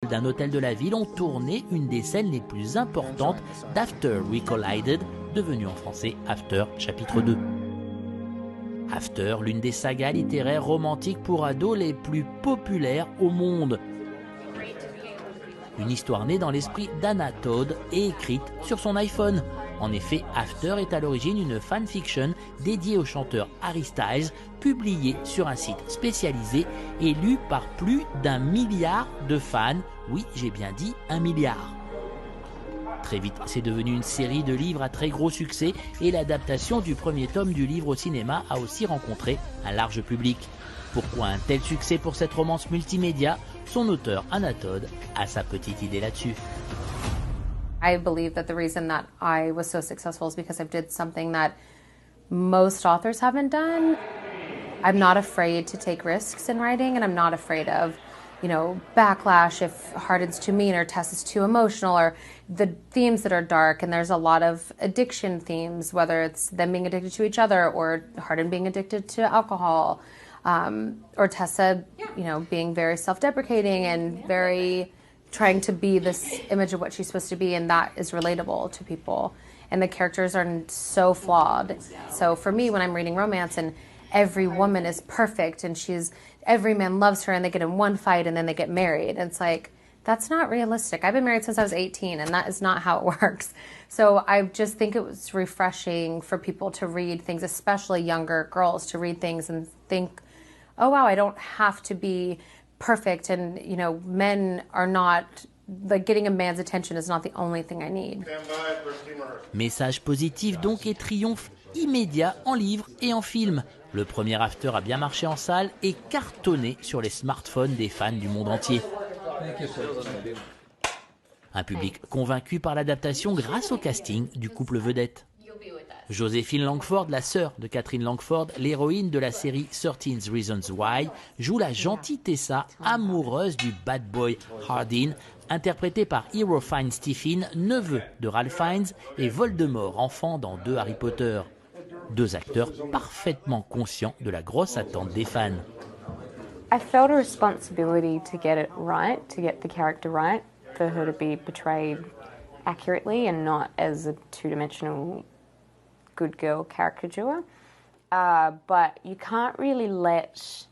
d'un hôtel de la ville ont tourné une des scènes les plus importantes d'After We Collided, devenu en français After chapitre 2. After, l'une des sagas littéraires romantiques pour ados les plus populaires au monde. Une histoire née dans l'esprit d'Anna Todd et écrite sur son iPhone. En effet, After est à l'origine une fanfiction dédiée au chanteur Harry Styles, publiée sur un site spécialisé et lue par plus d'1 milliard de fans. Oui, j'ai bien dit 1 milliard. Très vite, c'est devenu une série de livres à très gros succès et l'adaptation du premier tome du livre au cinéma a aussi rencontré un large public. Pourquoi un tel succès pour cette romance multimédia? Son auteur, Anna Todd, a sa petite idée là-dessus. I believe that the reason that I was so successful is because I did something that most authors haven't done. I'm not afraid to take risks in writing, and I'm not afraid of, backlash if Hardin's too mean or Tess is too emotional, or the themes that are dark. And there's a lot of addiction themes, whether it's them being addicted to each other or Hardin being addicted to alcohol, or Tessa, being very self-deprecating and very trying to be this image of what she's supposed to be, and that is relatable to people. And the characters are so flawed. So for me, when I'm reading romance and every woman is perfect and every man loves her and they get in one fight and then they get married, it's like, that's not realistic. I've been married since I was 18 and that is not how it works. So I just think it was refreshing for people to read things, especially younger girls, to read things and think, oh wow, I don't have to be perfect, and men are not, like, getting a man's attention is not the only thing I need. Message positif donc et triomphe immédiat en livre et en film. Le premier After a bien marché en salle et cartonné sur les smartphones des fans du monde entier. Un public convaincu par l'adaptation grâce au casting du couple vedette. Joséphine Langford, la sœur de Catherine Langford, l'héroïne de la série 13 Reasons Why, joue la gentille Tessa, amoureuse du bad boy Hardin, interprétée par Hero Fiennes Stephen, neveu de Ralph Fiennes, et Voldemort, enfant dans 2 Harry Potter. 2 acteurs parfaitement conscients de la grosse attente des fans. I felt a responsibility to get it right, to get the character right, for her to be portrayed accurately and not as a two-dimensional good girl caricature. But you can't really let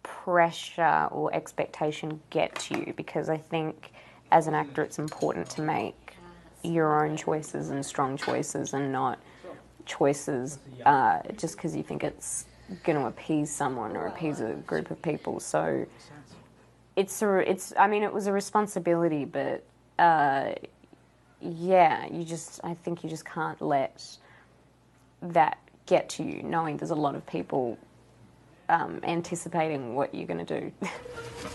pressure or expectation get to you, because I think as an actor it's important to make your own choices and strong choices, and not choices just because you think it's going to appease someone or appease a group of people. So it was a responsibility, but I think you just can't let that get to you, knowing there's a lot of people anticipating what you're going to do.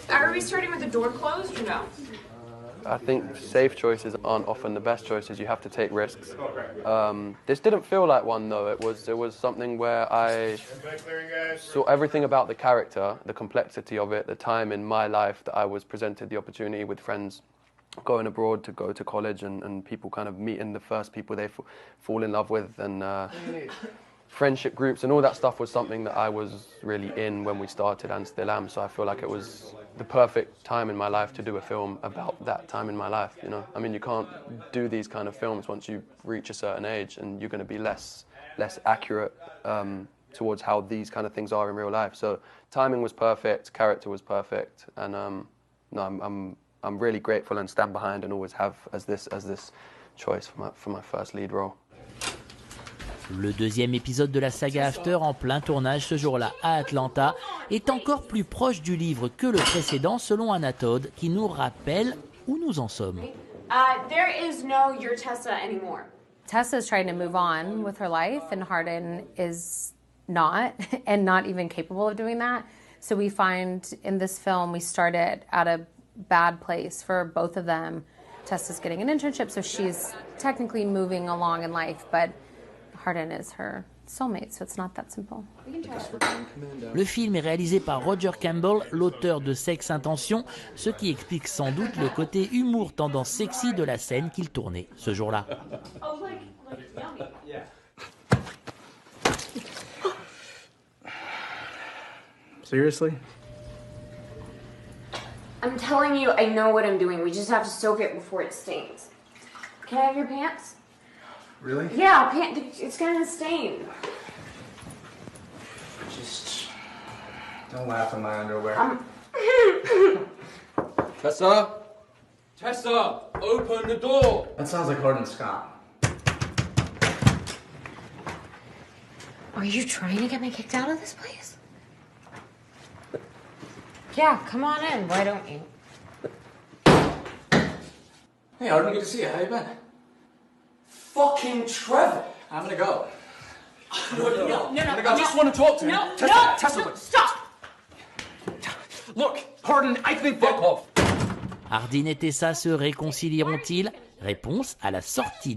Are we starting with the door closed or no? I think safe choices aren't often the best choices. You have to take risks. This didn't feel like one, though. It was something where I saw everything about the character, the complexity of it, the time in my life that I was presented the opportunity with friends going abroad to go to college, and people kind of meeting the first people they fall in love with, and friendship groups and all that stuff was something that I was really in when we started and still am. So I feel like it was the perfect time in my life to do a film about that time in my life, I mean, you can't do these kind of films once you reach a certain age, and you're going to be less accurate towards how these kind of things are in real life. So timing was perfect, character was perfect, and I'm really grateful and stand behind and always have as this choice for my first lead role. Le deuxième épisode de la saga After, en plein tournage ce jour-là à Atlanta, est encore plus proche du livre que le précédent, selon Anna Todd, qui nous rappelle où nous en sommes. There is no your Tessa anymore. Tessa's trying to move on with her life, and Hardin is not, and not even capable of doing that. So we find in this film, we started at a bad place for both of them. Tessa's getting an internship, so she's technically moving along in life, but Hardin is her soulmate, so it's not that simple. Le film est réalisé par Roger Campbell, l'auteur de Sex Intention, ce qui explique sans doute le côté humour tendance sexy de la scène qu'il tournait ce jour-là. Seriously? I'm telling you, I know what I'm doing. We just have to soak it before it stains. Can I have your pants? Really? Yeah, it's gonna stain. Just don't laugh in my underwear. Tessa? Tessa, open the door! That sounds like Hardin Scott. Are you trying to get me kicked out of this place? Yeah, come on in. Why don't you? Hey, Hardin, good to see you. How you been? Fucking Trevor! I'm gonna go. No, I just want to talk to him. No, Tessa, no, stop! look, Hardin, I think fuck off! Hardin et Tessa se réconcilieront-ils? Réponse à la sortie.